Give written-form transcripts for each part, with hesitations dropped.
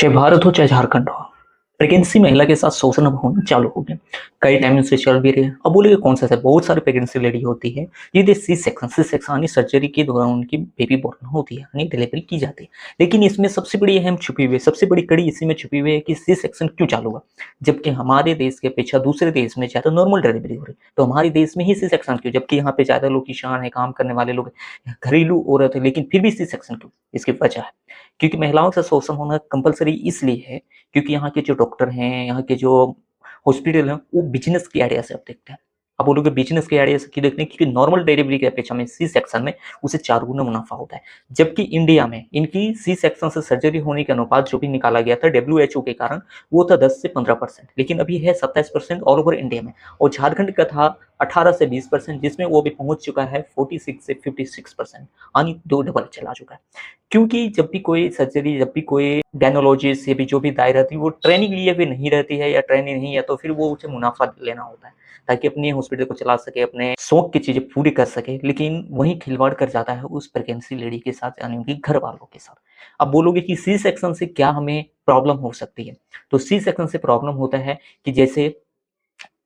चाहे भारत हो चाहे झारखंड हो, प्रेगनेंसी महिला के साथ शोषण अब होना चालू हो गया। कई टाइम से चल भी रहे हैं। अब बोले कौन सा है, बहुत सारी प्रेगनेंसी लेडी होती है जिन्हें सी सेक्शन यानी सर्जरी के दौरान उनकी बेबी बोर्न होती है यानी डिलीवरी की जाती है। लेकिन इसमें सबसे बड़ी अहम छुपी हुई सबसे बड़ी कड़ी इसी में छुपी हुई है कि सी सेक्शन क्यों चालू हुआ, जबकि हमारे देश की अपेक्षा दूसरे देश में ज्यादा नॉर्मल डिलीवरी हो रही। तो हमारे देश में ही सी सेक्शन क्यों, जबकि यहाँ पे ज्यादा लोग किसान है, काम करने वाले लोग, घरेलू औरत है, लेकिन फिर भी सी सेक्शन क्यों? इसकी वजह है क्योंकि महिलाओं से शोषण होना कंपलसरी इसलिए है क्योंकि यहाँ के जो डॉक्टर हैं, यहाँ के जो हॉस्पिटल हैं, वो बिजनेस की आइडिया से अब देखते हैं। अब बोलोगे बिजनेस की आइडिया से क्यों देखते हैं? क्योंकि नॉर्मल डिलीवरी की अपेक्षा में सी सेक्शन में उसे 4 गुना मुनाफा होता है। जबकि इंडिया में इनकी सी सेक्शन से सर्जरी होने का अनुपात जो भी निकाला गया था डब्ल्यूएचओ के कारण, वो था 10 से 15%, लेकिन अभी है 27% ऑल ओवर इंडिया में। और झारखंड का था 18 से 20%, जिसमें वो भी पहुंच चुका है 46 से 56%, यानी 2 डबल चला चुका है। क्योंकि जब भी कोई सर्जरी, जब भी कोई गायनोलॉजिस्ट से भी जो भी दाई रहती है, वो ट्रेनिंग लिए हुए नहीं रहती है या ट्रेनिंग नहीं है, तो फिर वो उसे मुनाफा लेना होता है ताकि अपने हॉस्पिटल को चला सके, अपने शौक की चीजें पूरी कर सके। लेकिन वही खिलवाड़ कर जाता है उस प्रेगनेंसी लेडी के साथ, यानी उनके घर वालों के साथ। अब बोलोगे कि सी सेक्शन से क्या हमें प्रॉब्लम हो सकती है? तो सी सेक्शन से प्रॉब्लम होता है कि जैसे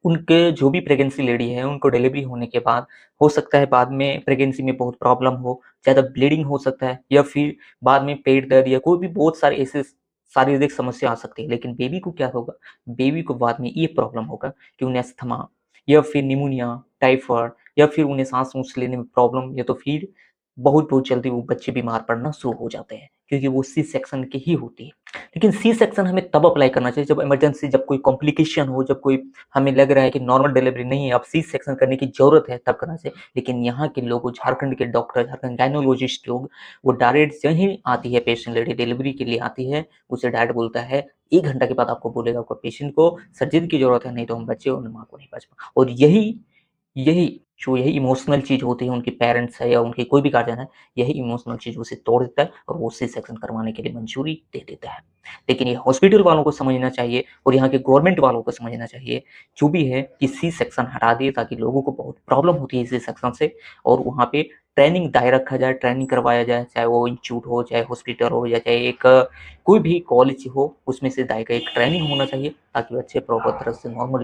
उनके जो भी प्रेगनेंसी लेडी है, उनको डिलीवरी होने के बाद हो सकता है बाद में प्रेगनेंसी में बहुत प्रॉब्लम हो, ज़्यादा ब्लीडिंग हो सकता है, या फिर बाद में पेट दर्द या कोई भी बहुत सारे ऐसे शारीरिक समस्या आ सकती है। लेकिन बेबी को क्या होगा? बेबी को बाद में ये प्रॉब्लम होगा कि उन्हें अस्थमा या फिर निमोनिया, टाइफाइड, या फिर उन्हें सांस-वास लेने में प्रॉब्लम, या तो फिर बहुत-बहुत जल्दी वो बच्चे बीमार पड़ना शुरू हो जाते हैं, क्योंकि वो सी सेक्शन की ही होती है। लेकिन सी सेक्शन हमें तब अप्लाई करना चाहिए जब इमरजेंसी, जब कोई कॉम्प्लिकेशन हो, जब कोई हमें लग रहा है कि नॉर्मल डिलीवरी नहीं है, अब सी सेक्शन करने की ज़रूरत है, तब करना चाहिए। लेकिन यहाँ के लोग, झारखंड के डॉक्टर, झारखंड गायनोलॉजिस्ट लोग, वो डायरेक्ट यहीं आती है पेशेंट लेडी डिलीवरी के लिए आती है, उसे डायरेक्ट बोलता है 1 घंटा के बाद आपको बोलेगा आपको पेशेंट को सर्जरी की ज़रूरत है, नहीं तो हम बच्चे और माँ को नहीं बचा पाएँ। और यही यही यही इमोशनल चीज़ होती है, उनके पेरेंट्स है या उनके कोई भी गार्जियन है, यही इमोशनल चीज़ उसे तोड़ देता है और वो सी सेक्शन करवाने के लिए मंजूरी दे देता है। लेकिन ये हॉस्पिटल वालों को समझना चाहिए और यहाँ के गवर्नमेंट वालों को समझना चाहिए, जो भी है, कि सी सेक्शन हटा दिए, ताकि लोगों को बहुत प्रॉब्लम होती है सी सेक्शन से, और वहाँ पे ट्रेनिंग दाए रखा जाए, ट्रेनिंग करवाया जाए, चाहे वो इंस्टीट्यूट हो, चाहे हॉस्पिटल हो, या चाहे एक कोई भी कॉलेज हो, उसमें से दाए का एक ट्रेनिंग होना चाहिए ताकि बच्चे प्रॉपर तरह से नॉर्मल